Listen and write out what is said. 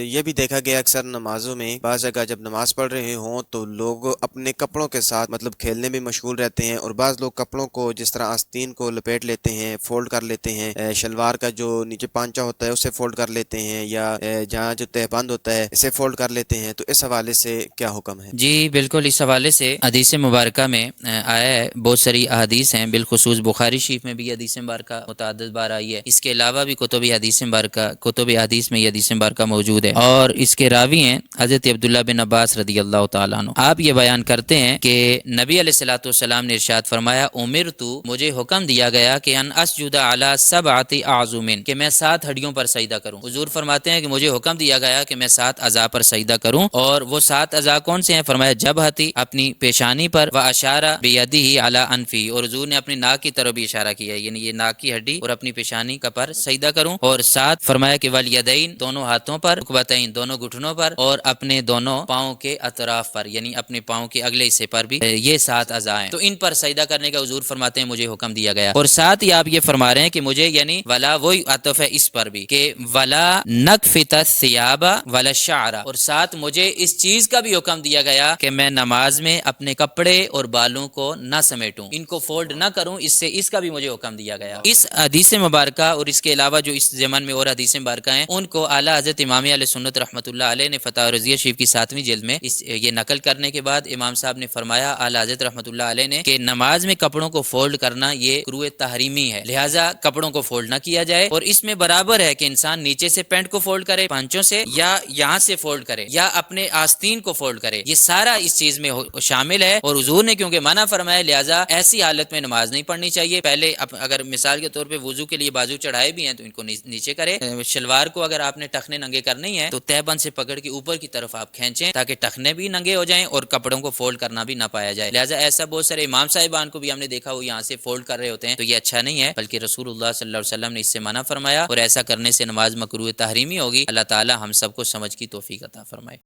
یہ بھی دیکھا گیا اکثر نمازوں میں بعض جگہ جب نماز پڑھ رہے ہوں تو لوگ اپنے کپڑوں کے ساتھ مطلب کھیلنے میں مشغول رہتے ہیں، اور بعض لوگ کپڑوں کو جس طرح آستین کو لپیٹ لیتے ہیں، فولڈ کر لیتے ہیں، شلوار کا جو نیچے پانچا ہوتا ہے اسے فولڈ کر لیتے ہیں، یا جہاں جو تہبند ہوتا ہے اسے فولڈ کر لیتے ہیں، تو اس حوالے سے کیا حکم ہے؟ جی بالکل، اس حوالے سے حدیث مبارکہ میں آیا ہے، بہت ساری احادیث ہیں، بالخصوص بخاری شریف میں بھی حدیث مبارکہ متعدد بار آئی ہے، اس کے علاوہ بھی کتب حدیث میں یہ حدیث مبارکہ موجود ہے، اور اس کے راوی ہیں حضرت عبداللہ بن عباس رضی اللہ تعالیٰ عنہ۔ آپ یہ بیان کرتے ہیں کہ نبی علیہ الصلوۃ والسلام نے ارشاد فرمایا، مجھے حکم دیا گیا کہ ان اسجد علی سبعۃ اعظم، کہ میں 7 ہڈیوں پر سجدہ کروں۔ حضور فرماتے ہیں کہ مجھے حکم دیا گیا کہ میں 7 اعضاء پر سجدہ کروں، اور وہ 7 اعضاء کون سے ہیں؟ فرمایا جبہتی، اپنی پیشانی پر، و اشارہ بیدہ علی انفی، اور حضور نے اپنی ناک کی طرف بھی اشارہ کیا ہے، یعنی یہ ناک کی ہڈی اور اپنی پیشانی کا پر سجدہ کروں، اور 7 فرمایا کہ والیدین، دونوں ہاتھوں پر، رکبتین، دونوں گھٹنوں پر، اور اپنے دونوں پاؤں کے اطراف پر، یعنی اپنے پاؤں کے اگلے حصے پر بھی، یہ 7 اعضاء ہیں، تو ان پر سجدہ کرنے کا حضور فرماتے ہیں مجھے حکم دیا گیا، اور ساتھ ہی آپ یہ فرما رہے ہیں کہ مجھے، یعنی ولا، وہی عطف ہے اس پر بھی کہ ولا نکفت الثیاب ولا الشعر، اور ساتھ مجھے اس چیز کا بھی حکم دیا گیا کہ میں نماز میں اپنے کپڑے اور بالوں کو نہ سمیٹوں، ان کو فولڈ نہ کروں، اس کا بھی مجھے حکم دیا گیا۔ اس حدیث مبارکہ اور اس کے علاوہ جو اس زمن میں اور حدیث مبارکہ ہیں، ان کو اعلیٰ حضرت امام اہل سنت رحمۃ اللہ علیہ نے فتح رضیہ شریف کی 7ویں جلد میں یہ نقل کرنے کے بعد امام صاحب نے فرمایا، اعلیٰ حضرت رحمۃ اللہ علیہ نے، کہ نماز میں کپڑوں کو فولڈ کرنا یہ مکروہ تحریمی ہے، لہٰذا کپڑوں کو فولڈ نہ کیا جائے، اور اس میں برابر ہے کہ انسان نیچے سے پینٹ کو فولڈ کرے پانچوں سے، یا یہاں سے فولڈ کرے، یا اپنے آستین کو فولڈ کرے، یہ سارا اس چیز میں شامل ہے، اور حضور نے کیونکہ منع فرمایا، لہٰذا ایسی حالت میں نماز نہیں پڑھنی چاہیے۔ پہلے اگر مثال کے طور پہ وضو کے لیے بازو چڑھائے بھی ہیں تو ان کو نیچے کرے، شلوار کو اگر آپ نے ٹخنے ننگے کرنے ہی ہیں تو تہہ بند سے پکڑ کے اوپر کی طرف آپ کھینچیں تاکہ ٹخنے بھی ننگے ہو جائیں اور کپڑوں کو فولڈ کرنا بھی نہ پایا جائے، لہٰذا ایسا بہت سارے امام صاحبان کو بھی ہم نے دیکھا وہ یہاں سے فولڈ کر رہے ہوتے ہیں، تو یہ اچھا نہیں ہے، بلکہ رسول اللہ صلی اللہ علیہ وسلم نے اس سے منع فرمایا، اور ایسا کرنے سے نماز مکروہ تحریمی ہوگی۔ اللہ تعالی ہم سب کو سمجھ کی توفیق عطا فرمائے۔